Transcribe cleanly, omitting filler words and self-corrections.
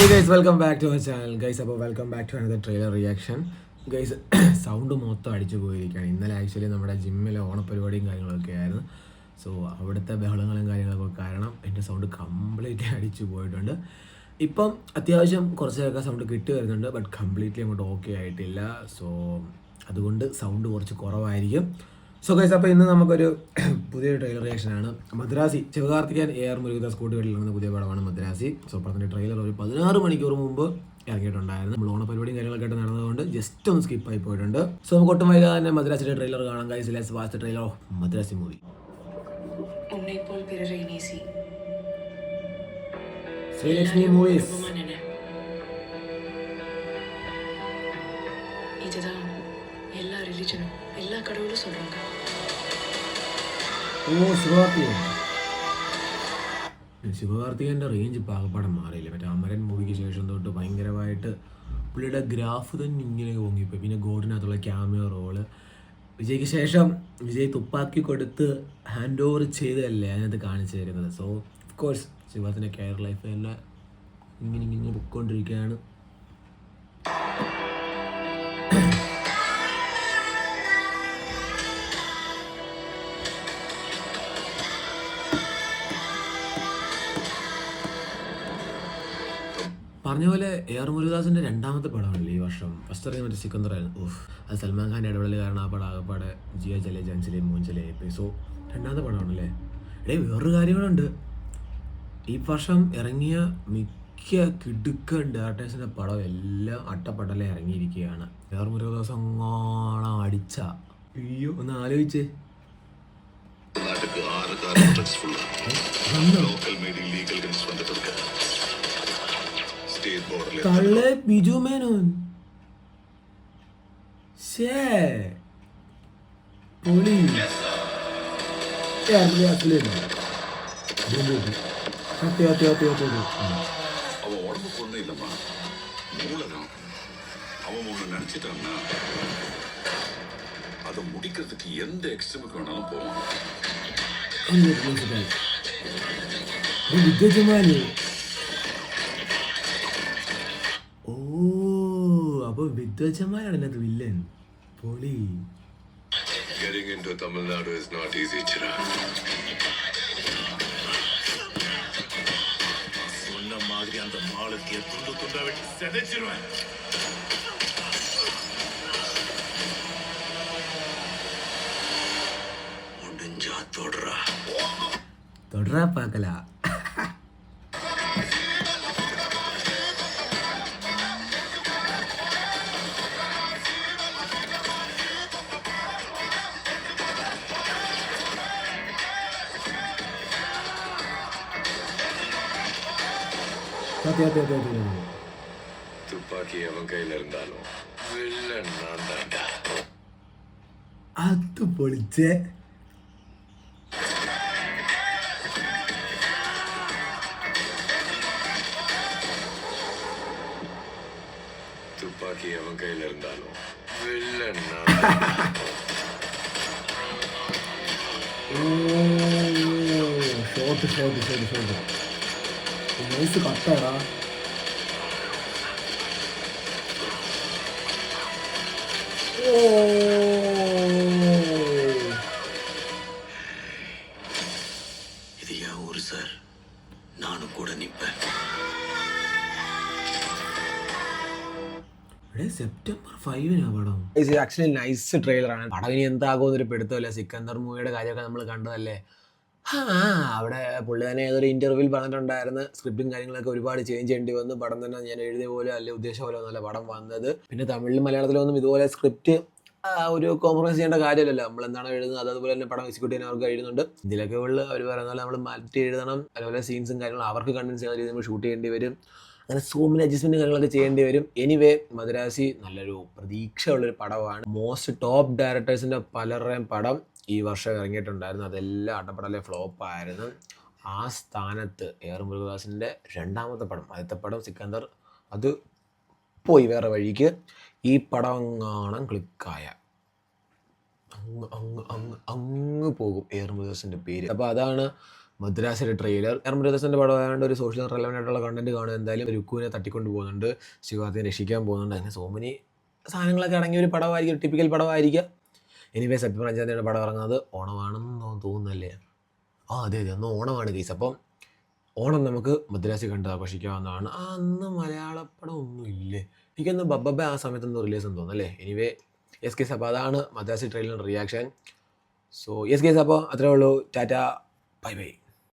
Guys welcome back to our channel guys. അപ്പോൾ welcome back to another trailer reaction guys. Sound മൊത്തം അടിച്ചു പോയിരിക്കുകയാണ്. ഇന്നലെ ആക്ച്വലി നമ്മുടെ ജിമ്മിലെ ഓണപരിപാടിയും കാര്യങ്ങളൊക്കെ ആയിരുന്നു. സോ അവിടുത്തെ ബഹളങ്ങളും കാര്യങ്ങളൊക്കെ കാരണം എൻ്റെ സൗണ്ട് കംപ്ലീറ്റ്ലി അടിച്ചു പോയിട്ടുണ്ട്. ഇപ്പം അത്യാവശ്യം കുറച്ചൊക്കെ സൗണ്ട് കിട്ടി വരുന്നുണ്ട്, ബട്ട് കംപ്ലീറ്റ്ലി അങ്ങോട്ട് ഓക്കെ ആയിട്ടില്ല. സോ അതുകൊണ്ട് സൗണ്ട് കുറച്ച് കുറവായിരിക്കും. സോ ഗൈസ്, അപ്പോൾ ഇന്ന് നമുക്കൊരു പുതിയൊരു ട്രെയിലർ റിയാക്ഷനാണ്. മദ്രാസി, ശിവകാർത്തികേയൻ AR മുരുകദാസ് കൂട്ടുകെട്ടിൽ ഇറങ്ങുന്ന പുതിയ പടമാണ് മദ്രാസി. സോ പടത്തിൻ്റെ ട്രെയിലർ ഒരു 16 മണിക്കൂർ മുമ്പ് ഇറങ്ങിയിട്ടുണ്ടായിരുന്നു. നമ്മൾ ഓണപരിപാടിയും കാര്യങ്ങളൊക്കെ ആയിട്ട് നടന്നതുകൊണ്ട് ജസ്റ്റ് ഒന്ന് സ്കിപ്പായി പോയിട്ടുണ്ട്. സോ നമുക്ക് ഒട്ടും വൈകാതെ തന്നെ മദ്രാസിയുടെ ട്രെയിലർ കാണാം guys. Let's watch the trailer of Madrasi movie. Sreelakshmi movies. இதுதான் எல்லா ரிலிஜனும் எல்லா கடவுளும் சொல்றாங்க. ശിവകാർത്തികേയൻ്റെ റേഞ്ച് പാകപ്പാടം മാറിയില്ല. മറ്റേ അമരൻ മൂവിക്ക് ശേഷം തൊട്ട് ഭയങ്കരമായിട്ട് പുള്ളിയുടെ ഗ്രാഫ് തന്നെ ഇങ്ങനെ പൊങ്ങിപ്പോയി. പിന്നെ ഗോഡിനകത്തുള്ള ക്യാമിയോ റോള്, വിജയ്ക്ക് ശേഷം വിജയ് തുപ്പാക്കി കൊടുത്ത് ഹാൻഡ് ഓവർ ചെയ്തതല്ലേ അതിനകത്ത് കാണിച്ചു തരുന്നത്. സോ ഓഫ് കോഴ്സ് ശിവത്തിൻ്റെ കെയർ ലൈഫ് എല്ലാം ഇങ്ങനെ പൊയ്ക്കൊണ്ടിരിക്കുകയാണ്. പറഞ്ഞ പോലെ AR മുരുകദാസിൻ്റെ രണ്ടാമത്തെ പടമാണല്ലോ ഈ വർഷം. ഫസ്റ്റ് ഇറങ്ങിയ മറ്റേ സിക്കന്ദറായിരുന്നു. അത് സൽമാൻ ഖാൻ്റെ ഇടപെടൽ കാരണം ആ പടം ആകപ്പാടെ ജിയ ചലെ ജൻസിലെ മൂഞ്ചലെ. സോ രണ്ടാമത്തെ പടമാണല്ലേ. വേറൊരു കാര്യങ്ങളുണ്ട്. ഈ വർഷം ഇറങ്ങിയ മിക്ക കിടുക്കൻ ഡയറക്ടേഴ്സിൻ്റെ പടം എല്ലാം അട്ടപ്പട്ടലെ ഇറങ്ങിയിരിക്കുകയാണ്. AR മുരുകദാസ് അങ്ങോണം അടിച്ച അയ്യോ ഒന്ന് ആലോചിച്ചേ. തള്ളേ ബിജു മേനോൻ പൊളി. அவன் உடம்புக்கு ஒன்றும் இல்லைம்மா, மூலதான். அவன் ஒன்று நினச்சிட்டான்னா அதை முடிக்கிறதுக்கு எந்த எக்ஸ்ட்ரீமுக்கு வேணாலும் போவான். അപ്പൊ വിദ്വജമാനാണ് അത് വില്ലൻ. പൊളി. Getting into Tamil Nadu is not easy, Chira. சொன்ன மாதிரி அந்த மாலத்திய துண்டு துண்டா வெட்டி செதைச்சிருவேன். முடிஞ்சா தொடரா பார்க்கல. துப்பாக்கி அவன் கையில இருந்தாலும் வில்லன் நான் தான்டா. அது பொളിച്ചേ. துப்பாக்கி அவன் கையில இருந்தாலும் வில்லன் நான் தான்டா. ഷോട്ട് നൈസ് കട്ടാടാ. இது என் ஊரு சார், நானும் கூட நிப்பேன். സെപ്റ്റംബർ 5 പടം. ആക്ച്വലി നൈസ് ട്രെയിലറാണ്. പടം ഇനി എന്താകുമെന്നൊരു പിടുത്തമല്ല. സിക്കന്ദർ മൂവിയുടെ കാര്യമൊക്കെ നമ്മൾ കണ്ടതല്ലേ. അവിടെ പുള്ളി തന്നെ ഏതൊരു ഇൻ്റർവ്യൂവിൽ പറഞ്ഞിട്ടുണ്ടായിരുന്നു, സ്ക്രിപ്റ്റും കാര്യങ്ങളൊക്കെ ഒരുപാട് ചേഞ്ച് ചെയ്യേണ്ടി വന്നു. പടം തന്നെ ഞാൻ എഴുതിയ പോലെ അല്ലെ ഉദ്ദേശം പോലെ ഒന്നുമല്ല പടം വന്നത്. പിന്നെ തമിഴിലും മലയാളത്തിലൊന്നും ഇതുപോലെ സ്ക്രിപ്റ്റ് ഒരു കോംപ്രമൈസ് ചെയ്യേണ്ട കാര്യമല്ലല്ലോ. നമ്മൾ എന്താണ് എഴുതുന്നത് അതുപോലെ തന്നെ പടം എക്സിക്യൂട്ട് ചെയ്യാൻ അവർക്ക് എഴുതുന്നുണ്ട്. ഇതിലൊക്കെ ഉള്ള അവർ പറയുന്ന പോലെ നമ്മൾ മാറ്റി എഴുതണം. അതുപോലെ സീൻസും കാര്യങ്ങളും അവർക്ക് കൺവിൻസ് ചെയ്യുന്ന രീതിയിൽ നമ്മൾ ഷൂട്ട് ചെയ്യേണ്ടി വരും. അങ്ങനെ സൂമിന് അഡ്ജസ്റ്റ്മെൻറ്റ് കാര്യങ്ങളൊക്കെ ചെയ്യേണ്ടി വരും. എനിവേ മദ്രാസി നല്ലൊരു പ്രതീക്ഷയുള്ളൊരു പടമാണ്. മോസ്റ്റ് ടോപ്പ് ഡയറക്ടേഴ്സിൻ്റെ പലരുടെയും പടം ഈ വർഷം ഇറങ്ങിയിട്ടുണ്ടായിരുന്നു. അതെല്ലാം അട്ടപ്പടലെ ഫ്ലോപ്പായിരുന്നു. ആ സ്ഥാനത്ത് AR മുരുകദാസിൻ്റെ രണ്ടാമത്തെ പടം, ആദ്യത്തെ പടം സിക്കന്ദർ, അത് പോയി വേറെ വഴിക്ക്. ഈ പടം അങ്ങാണം ക്ലിക്കായ അങ്ങ് അങ്ങ് അങ്ങ് അങ്ങ് പോകും AR മുരുകദാസിൻ്റെ പേര്. അപ്പോൾ അതാണ് മദ്രാസിലെ ട്രെയിലർ ബ്രദേഴ്സിൻ്റെ പടമായതുകൊണ്ട് ഒരു സോഷ്യൽ റെലവൻ്റ് ആയിട്ടുള്ള കണ്ടന്റ് കാണും. എന്തായാലും രുക്കുവിനെ തട്ടിക്കൊണ്ട് പോകുന്നുണ്ട്, ശിവാർത്തിനെ രക്ഷിക്കാൻ പോകുന്നുണ്ട്. അങ്ങനെ സോ മെനി സാധനങ്ങളൊക്കെ അടങ്ങിയ ഒരു പടമായിരിക്കും, ഒരു ടിപ്പിക്കൽ പടമായിരിക്കാം. എനിവേ സെപ്റ്റംബർ 5 തീയതിയാണ് പടം ഇറങ്ങുന്നത്. ഓണമാണെന്ന് തോന്നുന്നല്ലേ? അതെ അന്ന് ഓണമാണ് കേസ്. അപ്പം ഓണം നമുക്ക് മദ്രാസിൽ കണ്ട് ആഘോഷിക്കാവുന്നതാണ്. അന്ന് മലയാളപ്പടം ഒന്നും ഇല്ലേ? എനിക്കൊന്ന് ബബ്ബ ആ സമയത്തൊന്നും റിലീസ് എന്ന് തോന്നുന്നല്ലേ? Anyway yes case. അപ്പോൾ അതാണ് മദ്രാസി ട്രെയിലറിൻ്റെ റിയാക്ഷൻ. സോ യെസ് കേസ്, അപ്പോൾ അത്രേ ഉള്ളൂ. Tata, bye by.